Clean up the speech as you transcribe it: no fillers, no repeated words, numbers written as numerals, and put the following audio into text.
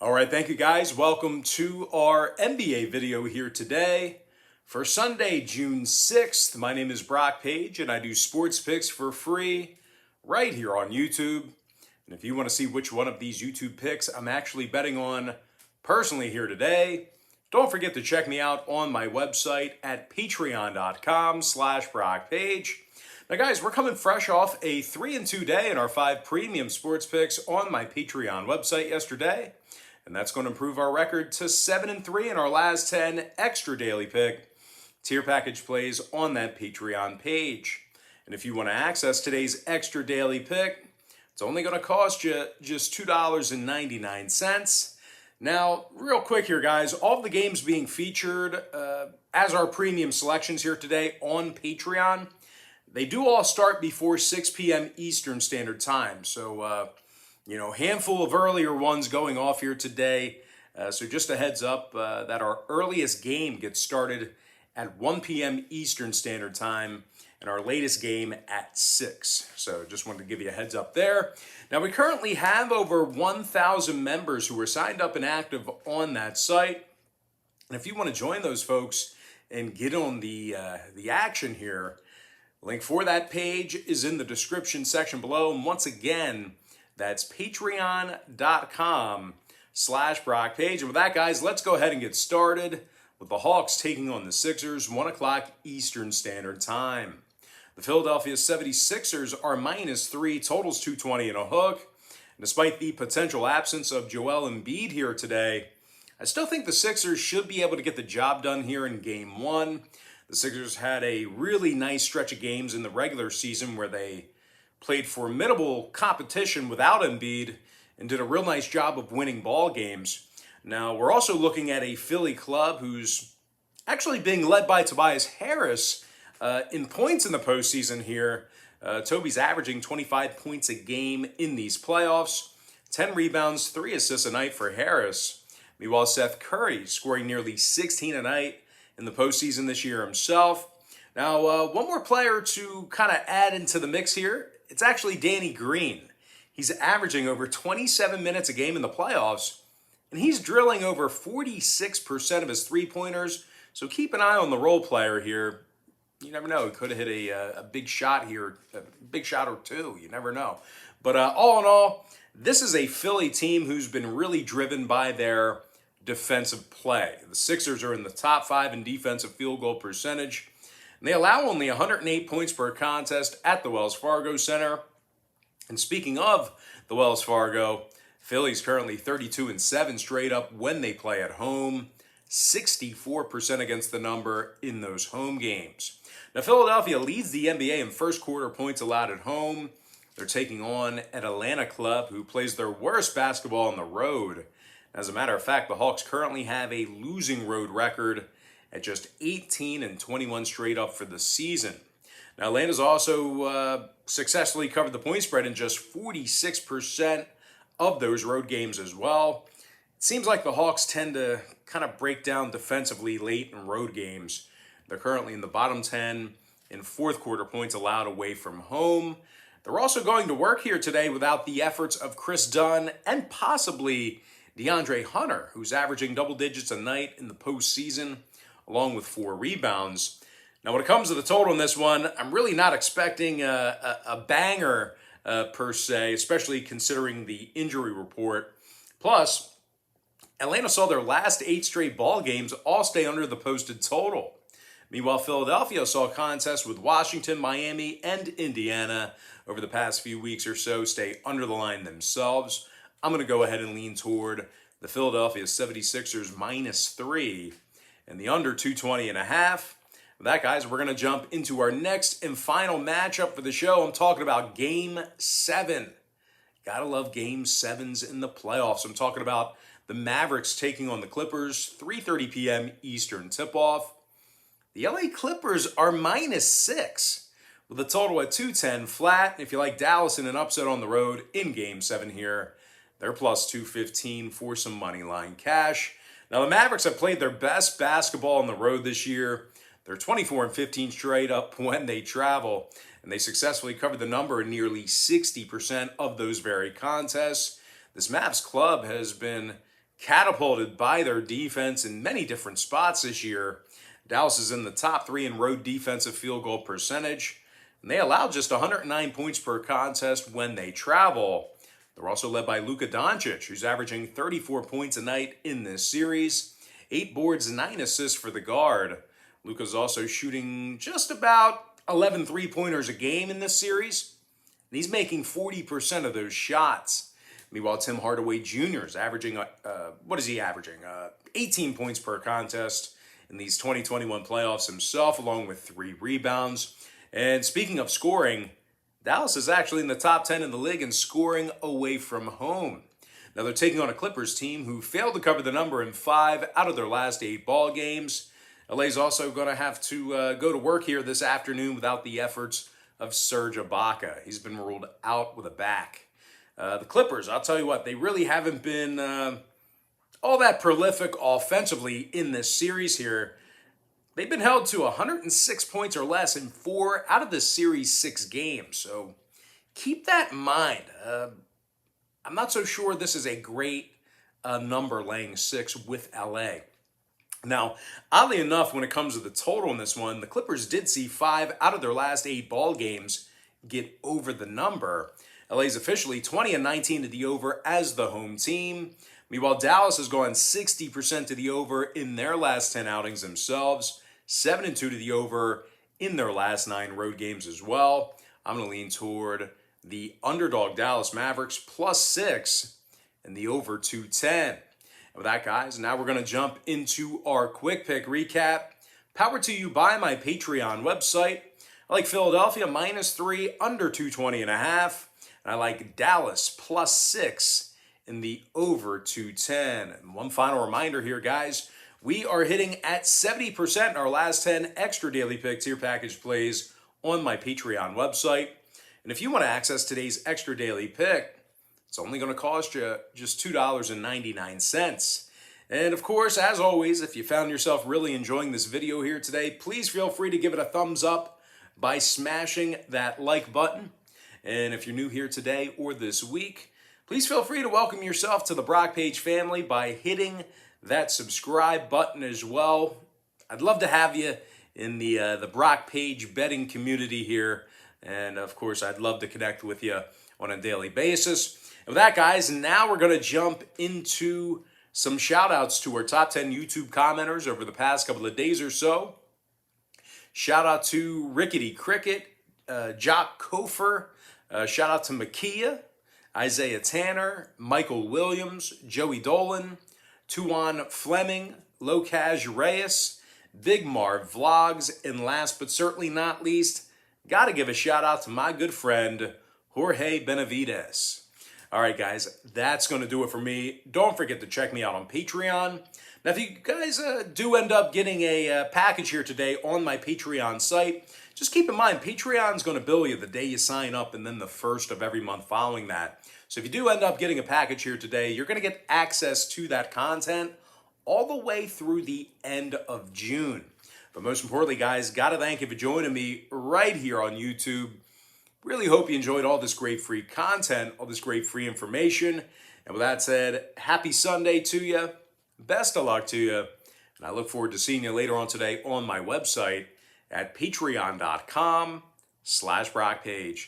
All right, thank you guys. Welcome to our NBA video here today for Sunday, June 6th. My name is Brock Page and I do sports picks for free right here on YouTube. And if you want to see which one of these YouTube picks I'm actually betting on personally here today, don't forget to check me out on my website at patreon.com/BrockPage. Now guys, we're coming fresh off a 3-2 day in our 5 premium sports picks on my Patreon website yesterday. And that's going to improve our record to 7-3 in our last 10 extra daily pick tier package plays on that Patreon page. And if you want to access today's extra daily pick, it's only going to cost you just $2.99. Now, real quick here, guys, all of the games being featured as our premium selections here today on Patreon, they do all start before 6 p.m. Eastern Standard Time. So, handful of earlier ones going off here today. So just a heads up that our earliest game gets started at 1 p.m. Eastern Standard Time and our latest game at 6. So just wanted to give you a heads up there. Now we currently have over 1,000 members who are signed up and active on that site. And if you want to join those folks and get on the action here, link for that page is in the description section below. And once again, that's patreon.com/BrockPage. And with that, guys, let's go ahead and get started with the Hawks taking on the Sixers, 1 o'clock Eastern Standard Time. The Philadelphia 76ers are -3, totals 220 and a hook. And despite the potential absence of Joel Embiid here today, I still think the Sixers should be able to get the job done here in Game 1. The Sixers had a really nice stretch of games in the regular season where they played formidable competition without Embiid and did a real nice job of winning ball games. Now, we're also looking at a Philly club who's actually being led by Tobias Harris in points in the postseason here. Toby's averaging 25 points a game in these playoffs, 10 rebounds, 3 assists a night for Harris. Meanwhile, Seth Curry scoring nearly 16 a night in the postseason this year himself. Now, one more player to kind of add into the mix here. It's actually Danny Green. He's averaging over 27 minutes a game in the playoffs, and he's drilling over 46% of his three-pointers. So keep an eye on the role player here. You never know. He could have hit a big shot here, a big shot or two. You never know. But all in all, this is a Philly team who's been really driven by their defensive play. The Sixers are in the top 5 in defensive field goal percentage. And they allow only 108 points per contest at the Wells Fargo Center. And speaking of the Wells Fargo, Philly's currently 32-7 straight up when they play at home. 64% against the number in those home games. Now, Philadelphia leads the NBA in first quarter points allowed at home. They're taking on an Atlanta club who plays their worst basketball on the road. As a matter of fact, the Hawks currently have a losing road record at just 18-21 straight up for the season. Now, Atlanta's also successfully covered the point spread in just 46% of those road games as well. It seems like the Hawks tend to kind of break down defensively late in road games. They're currently in the bottom 10 in fourth quarter points allowed away from home. They're also going to work here today without the efforts of Chris Dunn and possibly DeAndre Hunter, who's averaging double digits a night in the postseason, along with 4 rebounds. Now, when it comes to the total in this one, I'm really not expecting a banger per se, especially considering the injury report. Plus, Atlanta saw their last 8 straight ball games all stay under the posted total. Meanwhile, Philadelphia saw contests with Washington, Miami, and Indiana over the past few weeks or so stay under the line themselves. I'm going to go ahead and lean toward the Philadelphia 76ers -3 and the under 220.5. With that, guys, we're going to jump into our next and final matchup for the show. I'm talking about Game 7. Gotta love Game 7s in the playoffs. I'm talking about the Mavericks taking on the Clippers, 3:30 p.m. Eastern tip-off. The LA Clippers are -6 with a total at 210 flat. If you like Dallas in an upset on the road in Game 7 here, they're plus 215 for some money line cash. Now, the Mavericks have played their best basketball on the road this year. They're 24-15 straight up when they travel, and they successfully covered the number in nearly 60% of those very contests. This Mavs club has been catapulted by their defense in many different spots this year. Dallas is in the top 3 in road defensive field goal percentage, and they allow just 109 points per contest when they travel. They're also led by Luka Doncic, who's averaging 34 points a night in this series, 8 boards, 9 assists for the guard. Luka's also shooting just about 11 three-pointers a game in this series, and he's making 40% of those shots. Meanwhile, Tim Hardaway Jr. is averaging, 18 points per contest in these 2021 playoffs himself, along with 3 rebounds. And speaking of scoring, Dallas is actually in the top 10 in the league in scoring away from home. Now they're taking on a Clippers team who failed to cover the number in 5 out of their last 8 ball games. LA's also going to have to go to work here this afternoon without the efforts of Serge Ibaka. He's been ruled out with a back. The Clippers, I'll tell you what, they really haven't been all that prolific offensively in this series here. They've been held to 106 points or less in 4 out of the series' 6 games. So keep that in mind. I'm not so sure this is a great number, laying 6 with LA. Now, oddly enough, when it comes to the total in this one, the Clippers did see 5 out of their last 8 ball games get over the number. LA's officially 20-19 to the over as the home team. Meanwhile, Dallas has gone 60% to the over in their last 10 outings themselves, 7-2 to the over in their last 9 road games as well. I'm going to lean toward the underdog Dallas Mavericks +6 and the over 210. And with that, guys, now we're going to jump into our quick pick recap. Powered to you by my Patreon website. I like Philadelphia -3, under 220.5. And I like Dallas +6 in the over 210. And one final reminder here, guys. We are hitting at 70% in our last 10 extra daily pick tier package plays on my Patreon website. And if you want to access today's extra daily pick, it's only going to cost you just $2.99. And of course, as always, if you found yourself really enjoying this video here today, please feel free to give it a thumbs up by smashing that like button. And if you're new here today or this week, please feel free to welcome yourself to the Brock Page family by hitting that subscribe button as well. I'd love to have you in the Brock Page betting community here. And of course, I'd love to connect with you on a daily basis. And with that, guys, now we're going to jump into some shout outs to our top 10 YouTube commenters over the past couple of days or so. Shout out to Rickety Cricket, Jock Kofer. Shout out to Makia, Isaiah Tanner, Michael Williams, Joey Dolan, Tuan Fleming, Locaj Reyes, Big Marv Vlogs, and last but certainly not least, got to give a shout out to my good friend, Jorge Benavides. All right, guys, that's going to do it for me. Don't forget to check me out on Patreon. Now, if you guys do end up getting a package here today on my Patreon site, just keep in mind, Patreon's going to bill you the day you sign up and then the first of every month following that. So if you do end up getting a package here today, you're going to get access to that content all the way through the end of June. But most importantly, guys, got to thank you for joining me right here on YouTube. Really hope you enjoyed all this great free content, all this great free information. And with that said, happy Sunday to you. Best of luck to you. And I look forward to seeing you later on today on my website at patreon.com/BrockPage.